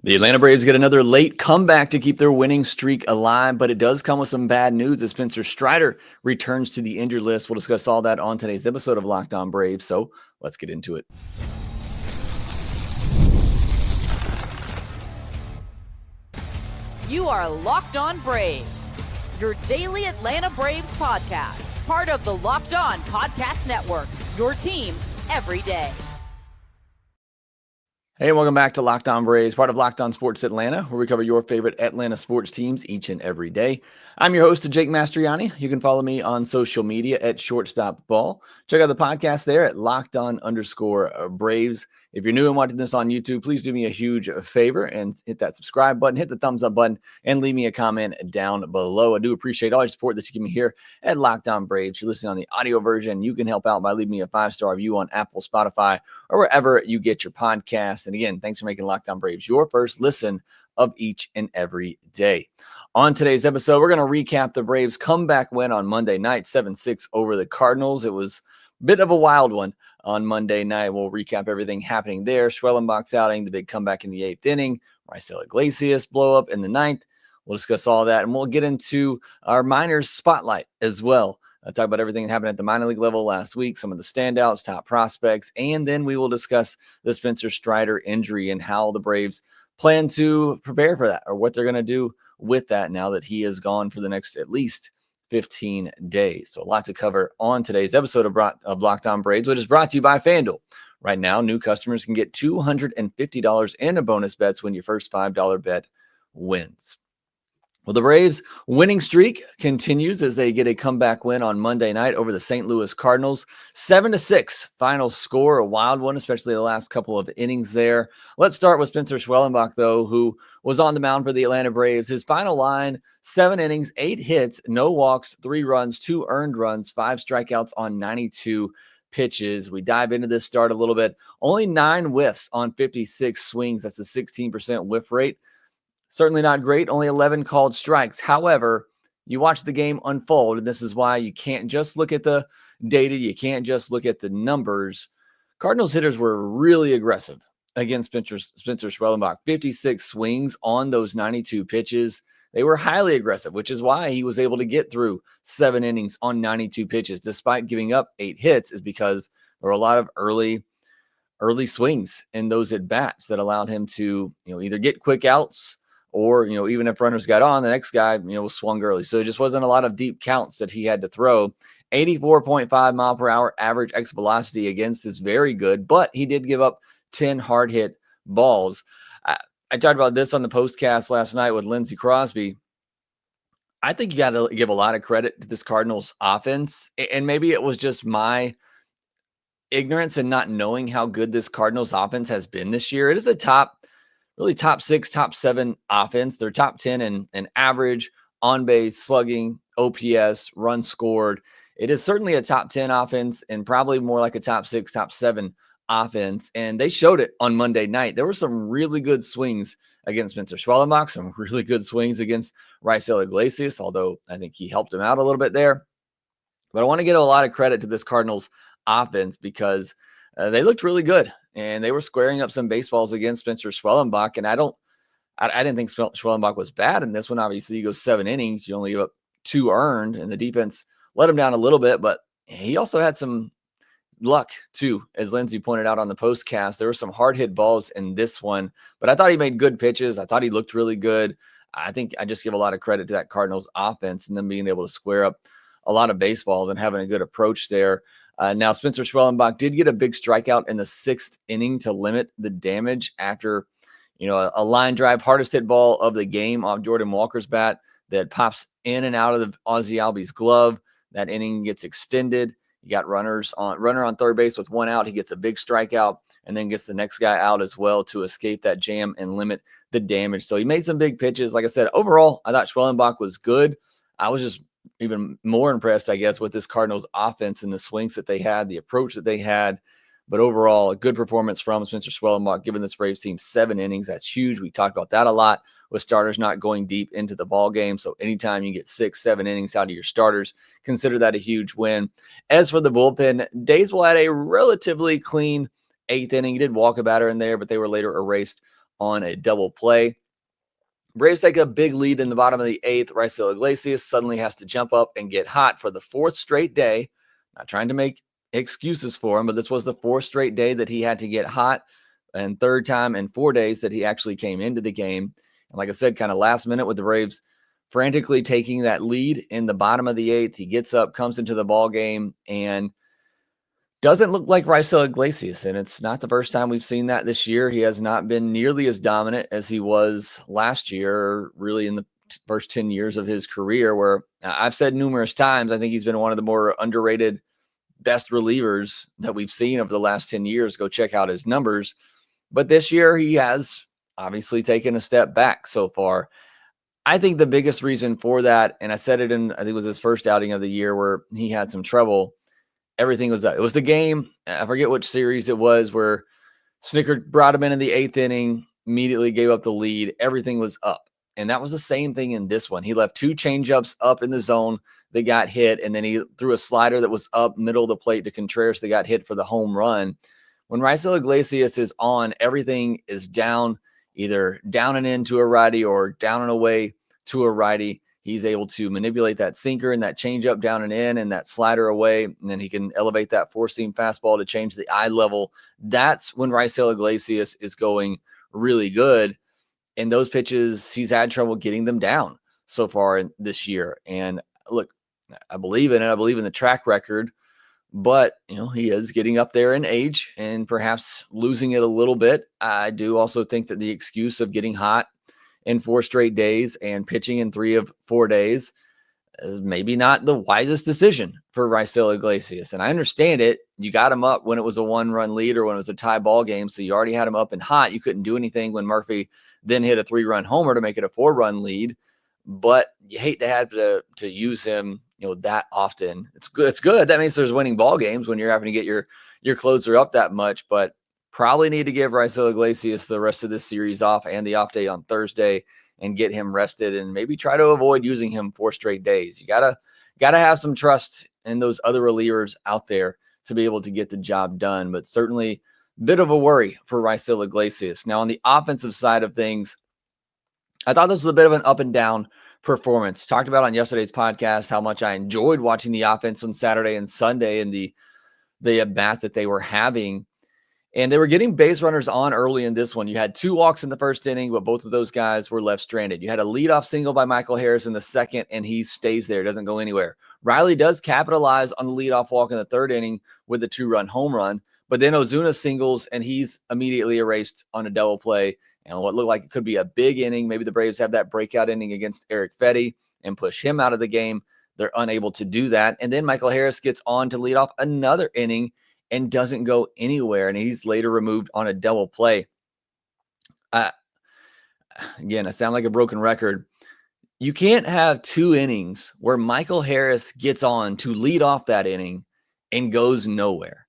The Atlanta Braves get another late comeback to keep their winning streak alive, but it does come with some bad news as Spencer Strider returns to the injured list. We'll discuss all that on today's episode of Locked On Braves, so let's get into it. You are Locked On Braves, your daily Atlanta Braves podcast, part of the Locked On Podcast Network, your team every day. Hey, welcome back to Locked On Braves, part of Locked On Sports Atlanta, where we cover your favorite Atlanta sports teams each and every day. I'm your host, Jake Mastroianni. You can follow me on social media at ShortstopBall. Check out the podcast there at LockedOn_Braves. If you're new and watching this on YouTube, please do me a huge favor and hit that subscribe button, hit the thumbs up button, and leave me a comment down below. I do appreciate all your support that you give me here at Locked On Braves. If you're listening on the audio version, you can help out by leaving me a 5-star review on Apple, Spotify, or wherever you get your podcasts. And again, thanks for making Locked On Braves your first listen of each and every day. On today's episode, we're going to recap the Braves' comeback win on Monday night, 7-6 over the Cardinals. It was a bit of a wild one on Monday night. We'll recap everything happening there. Schwellenbach's outing, the big comeback in the 8th inning, Raisel Iglesias blow up in the 9th. We'll discuss all that, and we'll get into our minors spotlight as well. I'll talk about everything that happened at the minor league level last week, some of the standouts, top prospects, and then we will discuss the Spencer Strider injury and how the Braves plan to prepare for that, or what they're going to do with that now that he is gone for the next at least 15 days. So a lot to cover on today's episode of Locked On Braves, which is brought to you by FanDuel. Right now, new customers can get $250 in a bonus bets when your first $5 bet wins. Well, the Braves' winning streak continues as they get a comeback win on Monday night over the St. Louis Cardinals. 7-6 final score, a wild one, especially the last couple of innings there. Let's start with Spencer Schwellenbach, though, who was on the mound for the Atlanta Braves. His final line, 7 innings, 8 hits, no walks, 3 runs, 2 earned runs, 5 strikeouts on 92 pitches. We dive into this start a little bit. Only 9 whiffs on 56 swings. That's a 16% whiff rate. Certainly not great. Only 11 called strikes. However, you watch the game unfold, and this is why you can't just look at the data. You can't just look at the numbers. Cardinals hitters were really aggressive against Spencer Schwellenbach. 56 swings on those 92 pitches. They were highly aggressive, which is why he was able to get through 7 innings on 92 pitches, despite giving up 8 hits, is because there were a lot of early swings in those at-bats that allowed him to, either get quick outs, or, even if runners got on, the next guy, was swung early. So it just wasn't a lot of deep counts that he had to throw. 84.5 mile per hour average exit velocity against is very good, but he did give up 10 hard hit balls. I talked about this on the postcast last night with Lindsey Crosby. I think you got to give a lot of credit to this Cardinals offense. And maybe it was just my ignorance and not knowing how good this Cardinals offense has been this year. It is a top 6, top 7 offense. They're top 10 in average, on base, slugging, OPS, runs scored. It is certainly a top 10 offense and probably more like a top 6, top 7 offense. And they showed it on Monday night. There were some really good swings against Spencer Schwellenbach, some really good swings against Raisel Iglesias, although I think he helped him out a little bit there. But I want to give a lot of credit to this Cardinals offense because they looked really good. And they were squaring up some baseballs against Spencer Schwellenbach. And I didn't think Schwellenbach was bad in this one. Obviously, he goes 7 innings. You only give up 2 earned, and the defense let him down a little bit. But he also had some luck, too, as Lindsey pointed out on the postcast. There were some hard hit balls in this one. But I thought he made good pitches. I thought he looked really good. I think I just give a lot of credit to that Cardinals offense and them being able to square up a lot of baseballs and having a good approach there. Now, Spencer Schwellenbach did get a big strikeout in the 6th inning to limit the damage after, a line drive, hardest hit ball of the game off Jordan Walker's bat that pops in and out of the Ozzie Albies glove. That inning gets extended. You got runner on third base with 1 out. He gets a big strikeout and then gets the next guy out as well to escape that jam and limit the damage. So he made some big pitches. Like I said, overall, I thought Schwellenbach was good. I was just even more impressed, I guess, with this Cardinals offense and the swings that they had, the approach that they had. But overall, a good performance from Spencer Schwellenbach, giving this Braves team 7 innings. That's huge. We talked about that a lot with starters not going deep into the ball game. So anytime you get 6, 7 innings out of your starters, consider that a huge win. As for the bullpen, Dayswell had a relatively clean 8th inning. He did walk a batter in there, but they were later erased on a double play. Braves take a big lead in the bottom of the 8th. Raisel Iglesias suddenly has to jump up and get hot for the 4th straight day. Not trying to make excuses for him, but this was the 4th straight day that he had to get hot, and 3rd time in 4 days that he actually came into the game. And like I said, kind of last minute with the Braves frantically taking that lead in the bottom of the 8th. He gets up, comes into the ball game, and doesn't look like Raisel Iglesias, and it's not the first time we've seen that this year. He has not been nearly as dominant as he was last year, or really in the first 10 years of his career, where I've said numerous times, I think he's been one of the more underrated best relievers that we've seen over the last 10 years. Go check out his numbers. But this year, he has obviously taken a step back so far. I think the biggest reason for that, and I said it in, I think it was his first outing of the year where he had some trouble. Everything was up. It was the game, I forget which series it was, where Snicker brought him in the 8th inning, immediately gave up the lead. Everything was up. And that was the same thing in this one. He left 2 changeups up in the zone that got hit, and then he threw a slider that was up middle of the plate to Contreras that got hit for the home run. When Raisel Iglesias is on, everything is down, either down and in to a righty or down and away to a righty. He's able to manipulate that sinker and that changeup down and in and that slider away, and then he can elevate that 4-seam fastball to change the eye level. That's when Raisel Iglesias is going really good. And those pitches, he's had trouble getting them down so far in this year. And look, I believe in it. I believe in the track record, but he is getting up there in age and perhaps losing it a little bit. I do also think that the excuse of getting hot in 4 straight days and pitching in 3 of 4 days is maybe not the wisest decision for Raisel Iglesias. And I understand it. You got him up when it was a 1-run lead or when it was a tie ball game. So you already had him up and hot. You couldn't do anything when Murphy then hit a 3-run homer to make it a 4-run lead. But you hate to have to use him, that often. It's good. It's good. That means there's winning ball games when you're having to get your closer up that much. But probably need to give Raisel Iglesias the rest of this series off and the off day on Thursday and get him rested, and maybe try to avoid using him 4 straight days. You gotta have some trust in those other relievers out there to be able to get the job done. But certainly a bit of a worry for Raisel Iglesias. Now on the offensive side of things, I thought this was a bit of an up and down performance. Talked about on yesterday's podcast how much I enjoyed watching the offense on Saturday and Sunday and the at-bats that they were having. And they were getting base runners on early in this one. You had 2 walks in the first inning, but both of those guys were left stranded. You had a leadoff single by Michael Harris in the second, and he stays there, doesn't go anywhere. Riley does capitalize on the leadoff walk in the 3rd inning with a 2-run home run, but then Ozuna singles, and he's immediately erased on a double play. And what looked like it could be a big inning. Maybe the Braves have that breakout inning against Eric Fetty and push him out of the game. They're unable to do that. And then Michael Harris gets on to lead off another inning and doesn't go anywhere, and he's later removed on a double play. Again, I sound like a broken record. You can't have 2 innings where Michael Harris gets on to lead off that inning and goes nowhere.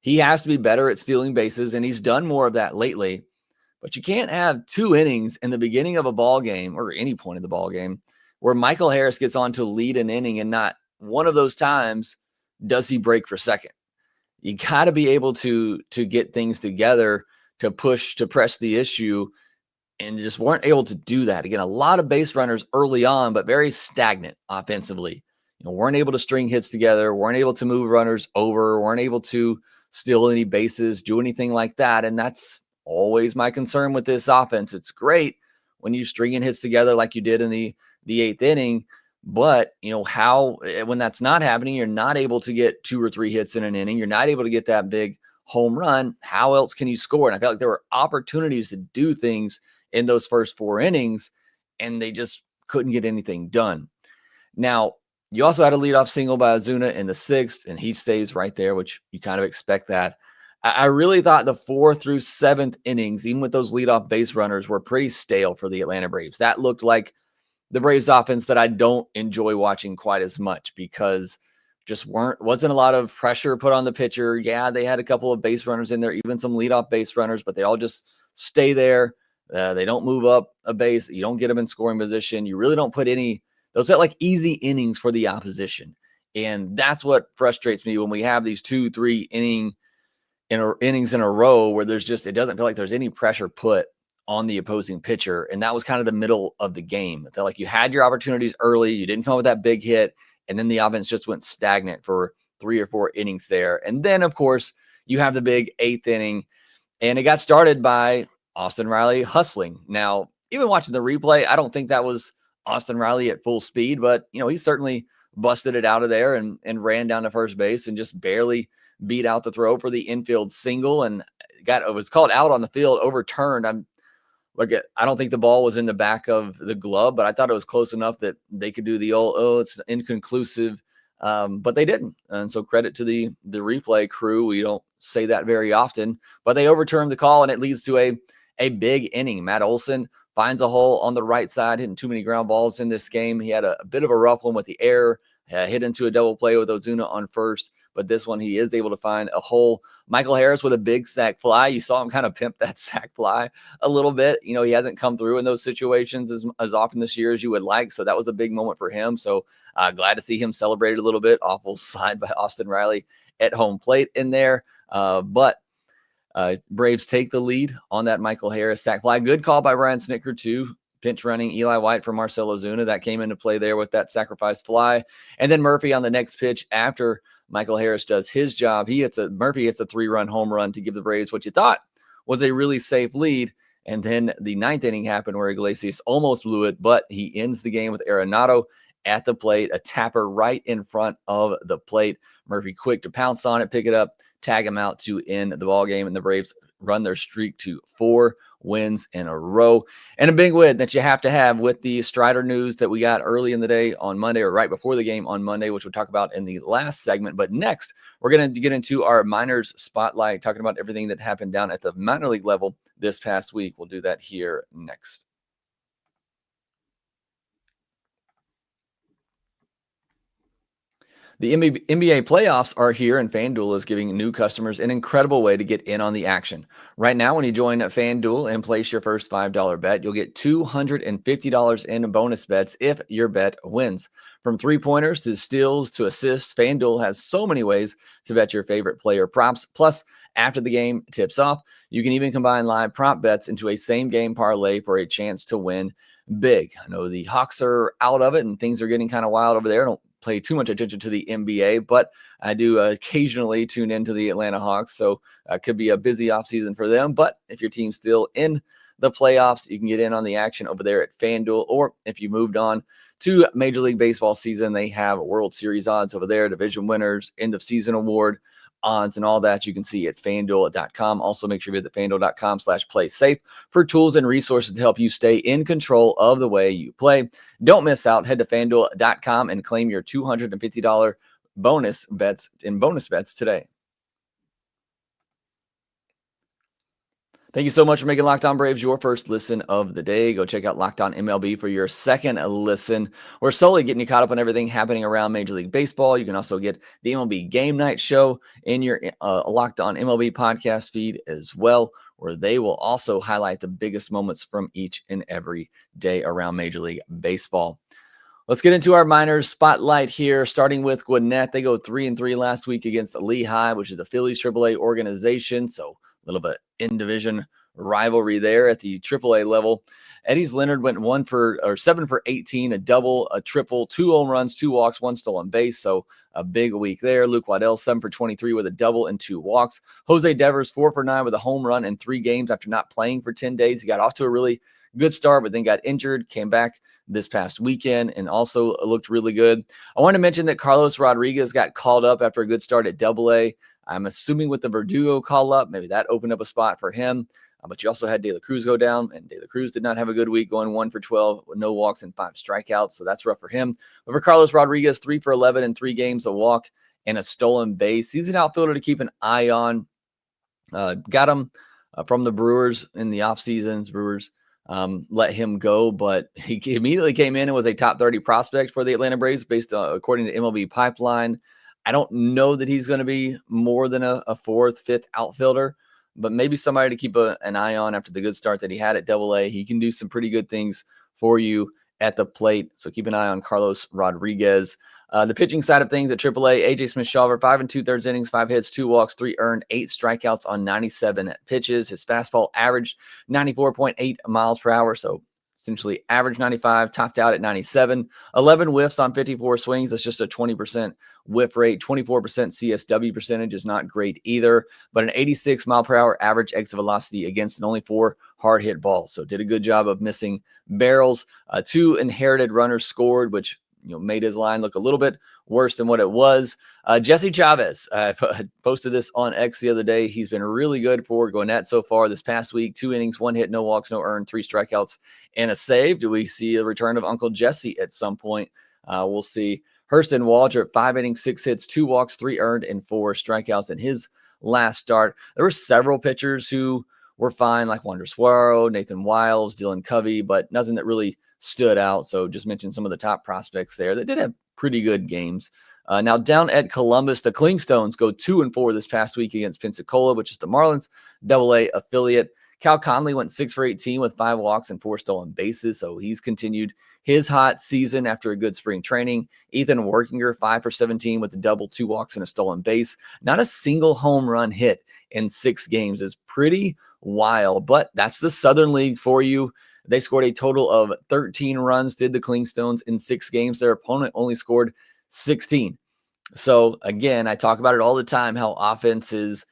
He has to be better at stealing bases, and he's done more of that lately. But you can't have 2 innings in the beginning of a ball game or any point in the ball game where Michael Harris gets on to lead an inning, and not one of those times does he break for second. You got to be able to get things together, to press the issue, and just weren't able to do that. Again, a lot of base runners early on, but very stagnant offensively. Weren't able to string hits together, weren't able to move runners over, weren't able to steal any bases, do anything like that. And that's always my concern with this offense. It's great when you string in hits together like you did in the 8th inning. But, when that's not happening, you're not able to get 2 or 3 hits in an inning. You're not able to get that big home run. How else can you score? And I felt like there were opportunities to do things in those first 4 innings, and they just couldn't get anything done. Now, you also had a leadoff single by Ozuna in the 6th, and he stays right there, which you kind of expect that. I really thought the 4th through 7th innings, even with those leadoff base runners, were pretty stale for the Atlanta Braves. That looked like the Braves offense that I don't enjoy watching quite as much, because just wasn't a lot of pressure put on the pitcher. Yeah, they had a couple of base runners in there, even some leadoff base runners, but they all just stay there. They don't move up a base. You don't get them in scoring position. You really don't put those felt like easy innings for the opposition. And that's what frustrates me when we have these 2-3 innings in a row where it doesn't feel like there's any pressure put on the opposing pitcher. And that was kind of the middle of the game. It felt like you had your opportunities early. You didn't come up with that big hit. And then the offense just went stagnant for 3 or 4 innings there. And then, of course, you have the big 8th inning. And it got started by Austin Riley hustling. Now, even watching the replay, I don't think that was Austin Riley at full speed, but, he certainly busted it out of there and ran down to first base and just barely beat out the throw for the infield single and was called out on the field, overturned. I don't think the ball was in the back of the glove, but I thought it was close enough that they could do the old, it's inconclusive. But they didn't. And so credit to the replay crew. We don't say that very often, but they overturned the call and it leads to a big inning. Matt Olson finds a hole on the right side, hitting too many ground balls in this game. He had a bit of a rough one with the error, hit into a double play with Ozuna on first, but this one he is able to find a hole. Michael Harris with a big sac fly. You saw him kind of pimp that sac fly a little bit. He hasn't come through in those situations as often this year as you would like. So that was a big moment for him. So glad to see him celebrate a little bit. Awful slide by Austin Riley at home plate in there. But Braves take the lead on that Michael Harris sac fly. Good call by Brian Snitker too. Pinch running Eli White for Marcell Ozuna. That came into play there with that sacrifice fly. And then Murphy on the next pitch after Michael Harris does his job. Murphy hits a 3-run home run to give the Braves what you thought was a really safe lead. And then the 9th inning happened where Iglesias almost blew it, but he ends the game with Arenado at the plate, a tapper right in front of the plate. Murphy quick to pounce on it, pick it up, tag him out to end the ball game, and the Braves run their streak to 4 wins in a row. And a big win that you have to have with the Strider news that we got early in the day on Monday, or right before the game on Monday, which we'll talk about in the last segment. But next, we're going to get into our minors spotlight, talking about everything that happened down at the minor league level this past week. We'll do that here next. The NBA playoffs are here, and FanDuel is giving new customers an incredible way to get in on the action. Right now, when you join FanDuel and place your first $5 bet, you'll get $250 in bonus bets if your bet wins. From three-pointers to steals to assists, FanDuel has so many ways to bet your favorite player props. Plus, after the game tips off, you can even combine live prop bets into a same-game parlay for a chance to win big. I know the Hawks are out of it, and things are getting kind of wild over there. Don't pay too much attention to the NBA, but I do occasionally tune into the Atlanta Hawks, so it could be a busy offseason for them. But if your team's still in the playoffs, you can get in on the action over there at FanDuel, or if you moved on to Major League Baseball season, they have World Series odds over there, division winners, end of season award odds, and all that you can see at FanDuel.com. Also, make sure you visit FanDuel.com/playsafe for tools and resources to help you stay in control of the way you play. Don't miss out. Head to FanDuel.com and claim your $250 bonus bets today. Thank you so much for making Locked On Braves your first listen of the day. Go check out Locked On MLB for your second listen. We're solely getting you caught up on everything happening around Major League Baseball. You can also get the MLB Game Night Show in your Locked On MLB podcast feed as well, where they will also highlight the biggest moments from each and every day around Major League Baseball. Let's get into our minors spotlight here, starting with Gwinnett. They go 3-3 last week against Lehigh, which is a Phillies AAA organization. So a little bit in-division rivalry there at the AAA level. Eddie's Leonard went 7 for 18, a double, a triple, 2 home runs, 2 walks, 1 stolen base. So a big week there. Luke Waddell, 7 for 23 with a double and 2 walks. Jose Devers, 4 for 9 with a home run in 3 games after not playing for 10 days. He got off to a really good start, but then got injured, came back this past weekend, and also looked really good. I want to mention that Carlos Rodriguez got called up after a good start at AA. I'm assuming with the Verdugo call up, maybe that opened up a spot for him. But you also had De La Cruz go down, and De La Cruz did not have a good week, going 1 for 12 with no walks and 5 strikeouts. So that's rough for him. But for Carlos Rodriguez, 3 for 11 in 3 games, a walk and a stolen base. He's an outfielder to keep an eye on. Got him from the Brewers in the offseason. Brewers let him go, but he immediately came in and was a top 30 prospect for the Atlanta Braves according to MLB Pipeline. I don't know that he's going to be more than a 4th, 5th outfielder, but maybe somebody to keep an eye on after the good start that he had at AA. He can do some pretty good things for you at the plate. So keep an eye on Carlos Rodriguez. The pitching side of things at AAA, AJ Smith-Shawver, 5 2/3 innings, 5 hits, 2 walks, 3 earned, 8 strikeouts on 97 pitches. His fastball averaged 94.8 miles per hour, so essentially average 95, topped out at 97. 11 whiffs on 54 swings. That's just a 20% whiff rate. 24% CSW percentage is not great either, but an 86 mile per hour average exit velocity against and only 4 hard hit balls. So did a good job of missing barrels. 2 inherited runners scored, which made his line look a little bit worse than what it was. Jesse Chavez, I posted this on X the other day. He's been really good for Gwinnett so far this past week. 2 innings, 1 hit, no walks, no earned, 3 strikeouts, and a save. Do we see a return of Uncle Jesse at some point? We'll see. Hurston Walter, 5 innings, 6 hits, 2 walks, 3 earned, and 4 strikeouts in his last start. There were several pitchers who were fine, like Wander Suero, Nathan Wiles, Dylan Covey, but nothing that really stood out. So just mentioned some of the top prospects there that did have pretty good games. Now down at Columbus, the Clingstones go 2-4 this past week against Pensacola, which is the Marlins AA affiliate. Cal Conley went 6 for 18 with 5 walks and 4 stolen bases. So he's continued his hot season after a good spring training. Ethan Workinger, 5 for 17 with a double, 2 walks and a stolen base. Not a single home run hit in 6 games is pretty wild, but that's the Southern League for you. They scored a total of 13 runs, did the Clingstones in 6 games. Their opponent only scored 16. So again, I talk about it all the time, how offense is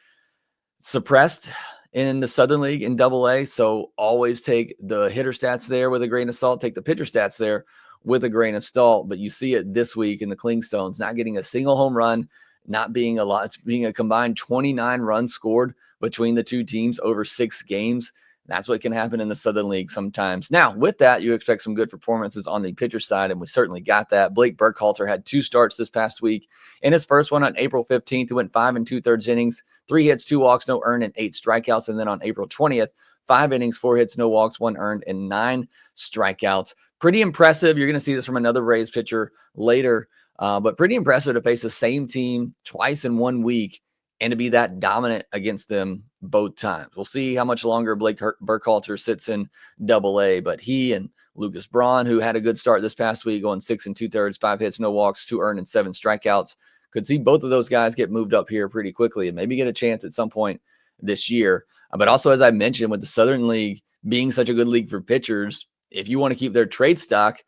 suppressed in the Southern League in AA. So always take the hitter stats there with a grain of salt, take the pitcher stats there with a grain of salt. But you see it this week in the Clingstones, not getting a single home run, not being a lot, being a combined 29 runs scored between the two teams over 6 games. That's what can happen in the Southern League sometimes. Now, with that, you expect some good performances on the pitcher side, and we certainly got that. Blake Burkhalter had 2 starts this past week. In his first one on April 15th, he went 5 2/3 innings, 3 hits, 2 walks, no earned, and 8 strikeouts. And then on April 20th, 5 innings, 4 hits, no walks, 1 earned, and 9 strikeouts. Pretty impressive. You're going to see this from another Rays pitcher later, but pretty impressive to face the same team twice in 1 week and to be that dominant against them both times. We'll see how much longer Blake Burkhalter sits in AA, but he and Lucas Braun, who had a good start this past week, going 6 2/3, 5 hits, no walks, 2 earned, and 7 strikeouts. Could see both of those guys get moved up here pretty quickly and maybe get a chance at some point this year. But also, as I mentioned, with the Southern League being such a good league for pitchers, if you want to keep their trade stock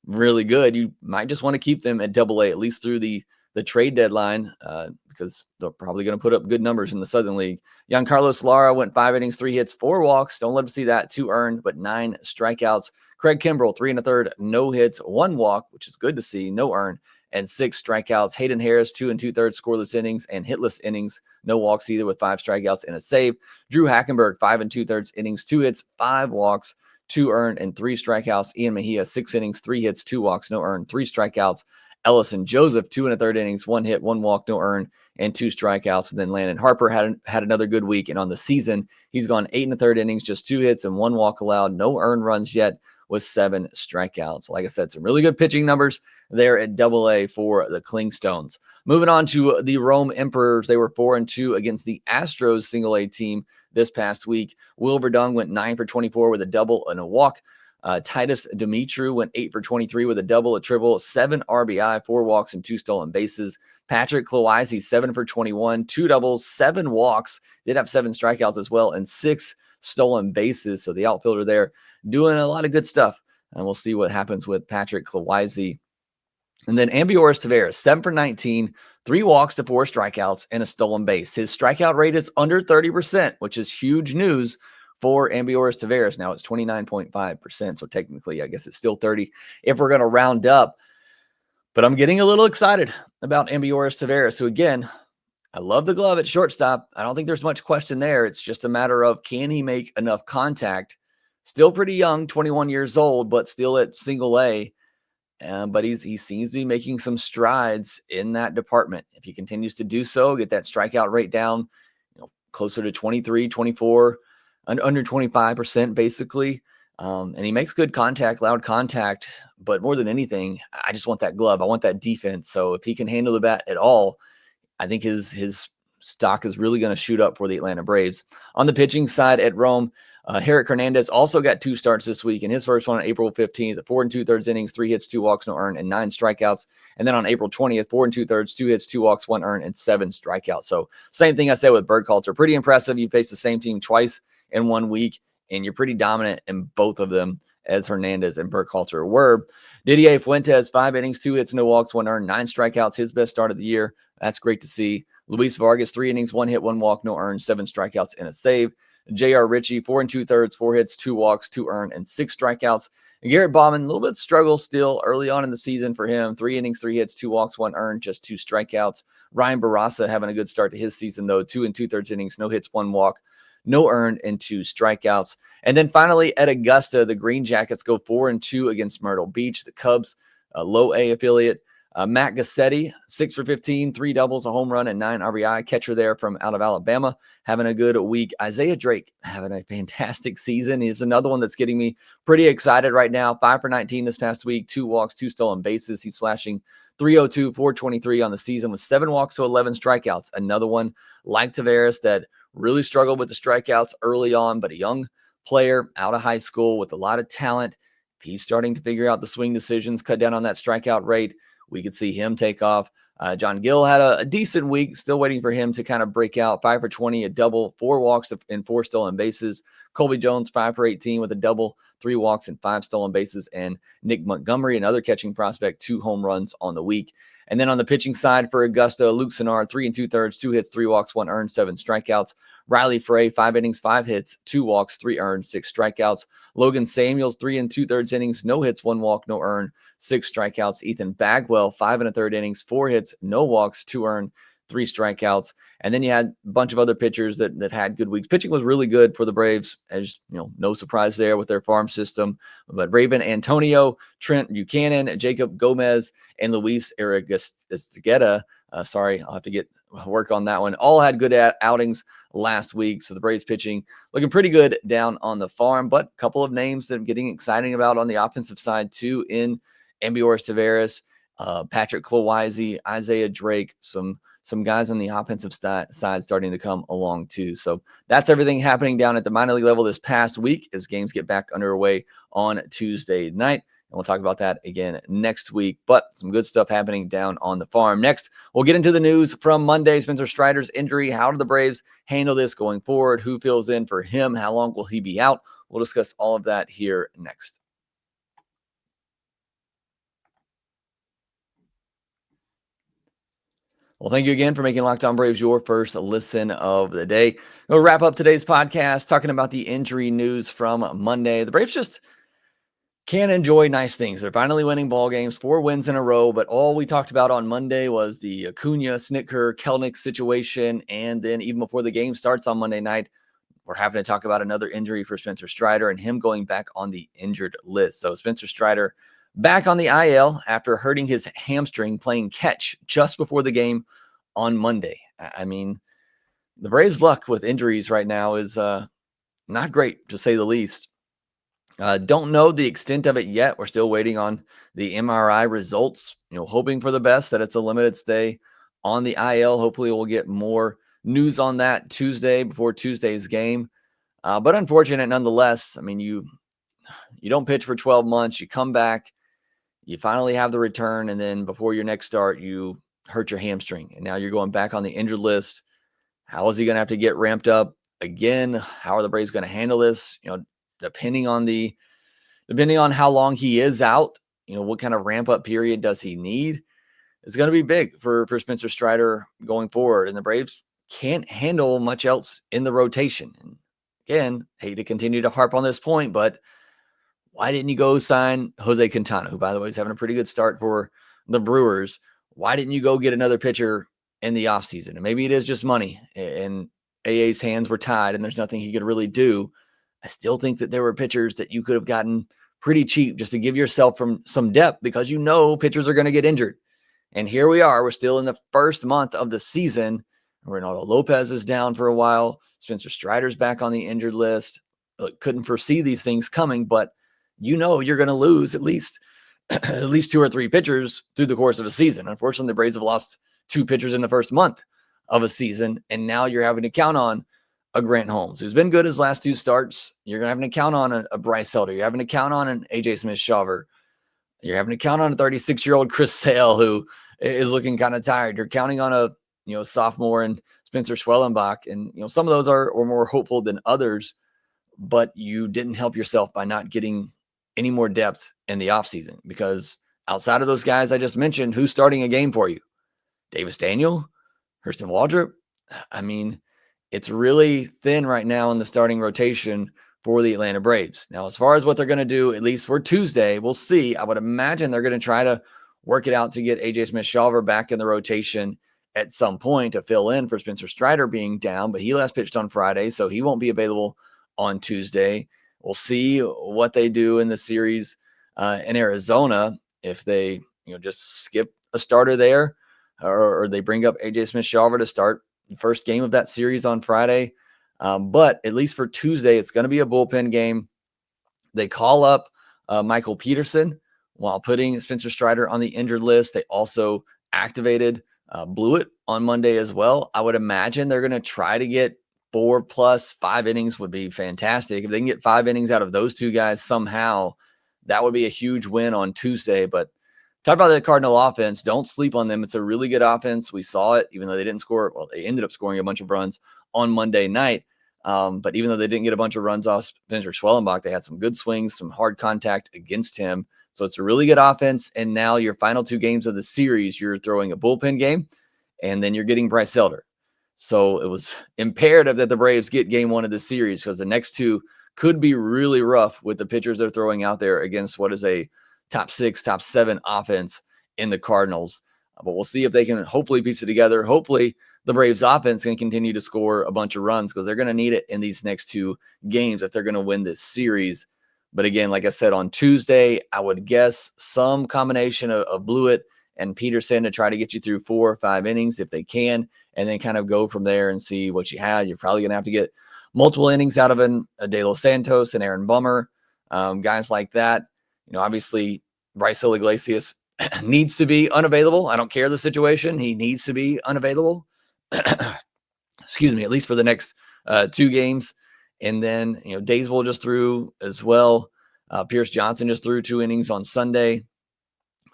really good, you might just want to keep them at AA, at least through the trade deadline, because they're probably going to put up good numbers in the Southern League. Giancarlo Lara went 5 innings, 3 hits, 4 walks. Don't let him see that. 2 earned, but 9 strikeouts. Craig Kimbrell, 3 1/3, no hits, 1 walk, which is good to see, no earned, and 6 strikeouts. Hayden Harris, 2 2/3 scoreless innings and hitless innings, no walks either, with 5 strikeouts and a save. Drew Hackenberg, 5 2/3 innings, 2 hits, 5 walks, 2 earned, and 3 strikeouts. Ian Mejia, 6 innings, 3 hits, 2 walks, no earned, 3 strikeouts. Ellison Joseph, 2 1/3 innings, 1 hit, 1 walk, no earned, and 2 strikeouts. And then Landon Harper had another good week. And on the season, he's gone 8 1/3 innings, just 2 hits and 1 walk allowed, no earned runs yet, with 7 strikeouts. Like I said, some really good pitching numbers there at AA for the Clingstones. Moving on to the Rome Emperors, they were 4-2 against the Astros single A team this past week. Will Verdung went 9 for 24 with a double and a walk. Titus Dimitru went 8 for 23 with a double, a triple, 7 RBI, 4 walks, and 2 stolen bases. Patrick Klowizy, 7 for 21, 2 doubles, 7 walks, did have 7 strikeouts as well, and 6 stolen bases. So the outfielder there doing a lot of good stuff. And we'll see what happens with Patrick Klowizy. And then Ambioris Tavares, 7 for 19, 3 walks to 4 strikeouts, and a stolen base. His strikeout rate is under 30%, which is huge news for Ambioris Tavares. Now it's 29.5%. So technically, I guess it's still 30 if we're going to round up. But I'm getting a little excited about Ambioris Tavares. So again, I love the glove at shortstop. I don't think there's much question there. It's just a matter of, can he make enough contact? Still pretty young, 21 years old, but still at single A. But he seems to be making some strides in that department. If he continues to do so, get that strikeout rate down, closer to 23, 24, under 25% basically. And he makes good contact, loud contact, but more than anything, I just want that glove. I want that defense. So if he can handle the bat at all, I think his stock is really going to shoot up for the Atlanta Braves. On the pitching side at Rome, Herrick Hernandez also got 2 starts this week, and his first one on April 15th, 4 2/3 innings, 3 hits, 2 walks, no earned, and 9 strikeouts. And then on April 20th, 4 2/3, 2 hits, 2 walks, 1 earned, and 7 strikeouts. So same thing I said with Burkhalter. Pretty impressive. You faced the same team twice in 1 week, and you're pretty dominant in both of them, as Hernandez and Burkhalter were. Didier Fuentes, 5 innings, 2 hits, no walks, 1 earned, 9 strikeouts, his best start of the year. That's great to see. Luis Vargas, 3 innings, 1 hit, 1 walk, no earned, 7 strikeouts, and a save. J.R. Ritchie, 4 2/3, 4 hits, 2 walks, 2 earned, and 6 strikeouts. And Garrett Bauman, a little bit struggle still early on in the season for him. 3 innings, 3 hits, 2 walks, 1 earned, just 2 strikeouts. Ryan Barassa having a good start to his season, though. 2 2/3 innings, no hits, 1 walk, no earned, and 2 strikeouts. And then finally at Augusta, the Green Jackets go 4-2 against Myrtle Beach. The Cubs, a low A affiliate. Matt Gassetti, 6 for 15, 3 doubles, a home run, and 9 RBI. Catcher there from out of Alabama, having a good week. Isaiah Drake having a fantastic season. He's another one that's getting me pretty excited right now. 5 for 19 this past week, 2 walks, 2 stolen bases. He's slashing .302, .423 on the season with 7 walks to 11 strikeouts. Another one like Tavares that really struggled with the strikeouts early on, but a young player out of high school with a lot of talent. He's starting to figure out the swing decisions, cut down on that strikeout rate. We could see him take off. John Gill had a decent week, still waiting for him to kind of break out. 5 for 20, a double, 4 walks and 4 stolen bases. Colby Jones, 5 for 18 with a double, 3 walks and 5 stolen bases. And Nick Montgomery, another catching prospect, 2 home runs on the week. And then on the pitching side for Augusta, Luke Sinar, 3 2/3, 2 hits, 3 walks, 1 earned, 7 strikeouts. Riley Frey, 5 innings, 5 hits, 2 walks, 3 earned, 6 strikeouts. Logan Samuels, 3 2/3 innings, no hits, 1 walk, no earned, 6 strikeouts. Ethan Bagwell, 5 1/3 innings, 4 hits, no walks, 2 earned, 3 strikeouts. And then you had a bunch of other pitchers that had good weeks. Pitching was really good for the Braves, as you know, no surprise there with their farm system. But Raven Antonio, Trent Buchanan, Jacob Gomez, and Luis Aristigueta, sorry, I'll have to get work on that one. All had good outings last week. So the Braves pitching looking pretty good down on the farm, but a couple of names that I'm getting exciting about on the offensive side too in Ambioris Tavares, Patrick Clowisey, Isaiah Drake, some guys on the offensive side starting to come along too. So that's everything happening down at the minor league level this past week as games get back underway on Tuesday night. And we'll talk about that again next week, but some good stuff happening down on the farm. Next, we'll get into the news from Monday. Spencer Strider's injury. How do the Braves handle this going forward? Who fills in for him? How long will he be out? We'll discuss all of that here next. Well, thank you again for making Locked On Braves your first listen of the day. We'll wrap up today's podcast talking about the injury news from Monday. The Braves just can't enjoy nice things. They're finally winning ball games, 4 wins in a row, but all we talked about on Monday was the Acuna, Snitker, Kelnick situation, and then even before the game starts on Monday night, we're having to talk about another injury for Spencer Strider and him going back on the injured list. So Spencer Strider back on the IL after hurting his hamstring playing catch just before the game on Monday. I mean, the Braves' luck with injuries right now is not great, to say the least. Don't know the extent of it yet. We're still waiting on the MRI results, hoping for the best, that it's a limited stay on the IL. Hopefully we'll get more news on that Tuesday before Tuesday's game. But unfortunate nonetheless. I mean, you don't pitch for 12 months. You come back, you finally have the return, and then before your next start, you hurt your hamstring. And now you're going back on the injured list. How is he going to have to get ramped up again? How are the Braves going to handle this? Depending on how long he is out, what kind of ramp up period does he need? It's going to be big for Spencer Strider going forward. And the Braves can't handle much else in the rotation. And again, hate to continue to harp on this point, but why didn't you go sign Jose Quintana, who, by the way, is having a pretty good start for the Brewers? Why didn't you go get another pitcher in the offseason? And maybe it is just money and AA's hands were tied and there's nothing he could really do. I still think that there were pitchers that you could have gotten pretty cheap just to give yourself some depth, because pitchers are going to get injured. And here we are. We're still in the first month of the season. Reynaldo Lopez is down for a while. Spencer Strider's back on the injured list. Couldn't foresee these things coming, but you're going to lose at least 2 or 3 pitchers through the course of a season. Unfortunately, the Braves have lost 2 pitchers in the first month of a season, and now you're having to count on a Grant Holmes, who's been good his last 2 starts. You're having to count on a Bryce Elder. You're having to count on an AJ Smith-Shawver. You're having to count on a 36-year-old Chris Sale who is looking kind of tired. You're counting on a sophomore and Spencer Schwellenbach, and some of those are more hopeful than others. But you didn't help yourself by not getting any more depth in the offseason, because outside of those guys I just mentioned, who's starting a game for you? Davis Daniel, Hurston Waldrop. I mean, it's really thin right now in the starting rotation for the Atlanta Braves. Now, as far as what they're going to do, at least for Tuesday, we'll see. I would imagine they're going to try to work it out to get AJ Smith-Shawver back in the rotation at some point to fill in for Spencer Strider being down, but he last pitched on Friday, so he won't be available on Tuesday. We'll see what they do in the series in Arizona, if they just skip a starter there, or they bring up AJ Smith-Shawver to start the first game of that series on Friday. But at least for Tuesday, it's going to be a bullpen game. They call up Michael Peterson while putting Spencer Strider on the injured list. They also activated Blewett on Monday as well. I would imagine they're going to try to get 4+ 5 innings would be fantastic. If they can get 5 innings out of those 2 guys somehow, that would be a huge win on Tuesday. But talk about the Cardinal offense. Don't sleep on them. It's a really good offense. We saw it, even though they didn't score. Well, they ended up scoring a bunch of runs on Monday night. But even though they didn't get a bunch of runs off Spencer Schwellenbach, they had some good swings, some hard contact against him. So it's a really good offense. And now your final 2 games of the series, you're throwing a bullpen game, and then you're getting Bryce Elder. So it was imperative that the Braves get game 1 of the series, because the next 2 could be really rough with the pitchers they're throwing out there against what is a top 6, top 7 offense in the Cardinals. But we'll see if they can hopefully piece it together. Hopefully the Braves offense can continue to score a bunch of runs, because they're going to need it in these next 2 games if they're going to win this series. But again, like I said, on Tuesday, I would guess some combination of Blewett and Peterson to try to get you through 4 or 5 innings if they can, and then kind of go from there and see what you had. You're probably going to have to get multiple innings out of a De Los Santos and Aaron Bummer, guys like that. Obviously, Raisel Iglesias needs to be unavailable. I don't care the situation. He needs to be unavailable. Excuse me, at least for the next 2 games. And then, Daysville just threw as well. Pierce Johnson just threw 2 innings on Sunday.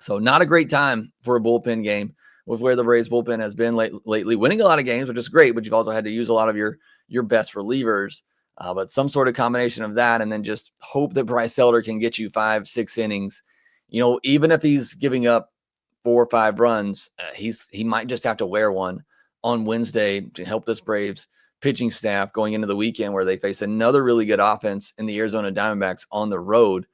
So not a great time for a bullpen game with where the Braves bullpen has been lately, winning a lot of games, which is great, but you've also had to use a lot of your best relievers. But some sort of combination of that, and then just hope that Bryce Elder can get you 5-6 innings. Even if he's giving up 4 or 5 runs, he might just have to wear one on Wednesday to help this Braves pitching staff going into the weekend, where they face another really good offense in the Arizona Diamondbacks on the road.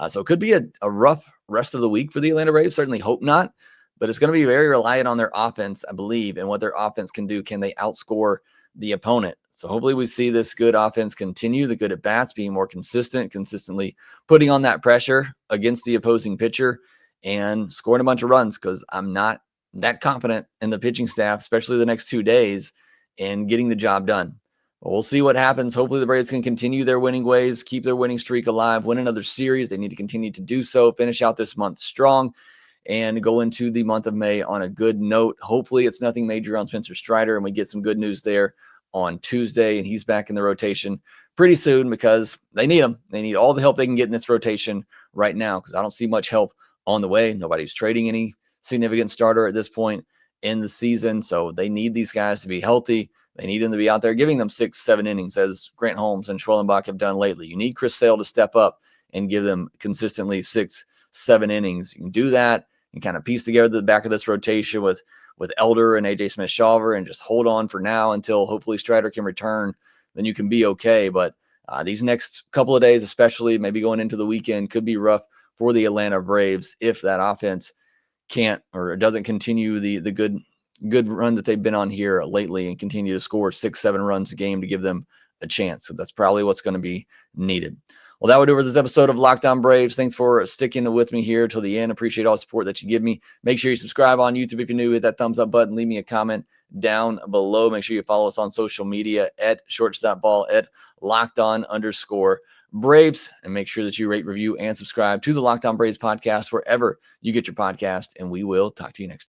So it could be a rough rest of the week for the Atlanta Braves. Certainly hope not, but it's going to be very reliant on their offense, I believe, and what their offense can do. Can they outscore the opponent? So hopefully we see this good offense continue, the good at-bats, being more consistently putting on that pressure against the opposing pitcher and scoring a bunch of runs, because I'm not that confident in the pitching staff, especially the next 2 days, and getting the job done. But we'll see what happens. Hopefully the Braves can continue their winning ways, keep their winning streak alive, win another series. They need to continue to do so, finish out this month strong, and go into the month of May on a good note. Hopefully it's nothing major on Spencer Strider, and we get some good news there on Tuesday, and he's back in the rotation pretty soon, because they need him. They need all the help they can get in this rotation right now, because I don't see much help on the way. Nobody's trading any significant starter at this point in the season, so they need these guys to be healthy. They need them to be out there giving them 6-7 innings, as Grant Holmes and Schwellenbach have done lately. You need Chris Sale to step up and give them consistently 6-7 innings. You can do that and kind of piece together the back of this rotation with Elder and AJ Smith-Shawver, and just hold on for now until hopefully Strider can return. Then you can be okay. But these next couple of days, especially maybe going into the weekend, could be rough for the Atlanta Braves if that offense can't or doesn't continue the good run that they've been on here lately and continue to score 6-7 runs a game to give them a chance. So that's probably what's going to be needed. Well, that would do it for this episode of Locked On Braves. Thanks for sticking with me here till the end. Appreciate all the support that you give me. Make sure you subscribe on YouTube if you're new. Hit that thumbs up button. Leave me a comment down below. Make sure you follow us on social media at shortstopball, at LockedOn_Braves. And make sure that you rate, review, and subscribe to the Locked On Braves podcast wherever you get your podcast. And we will talk to you next time.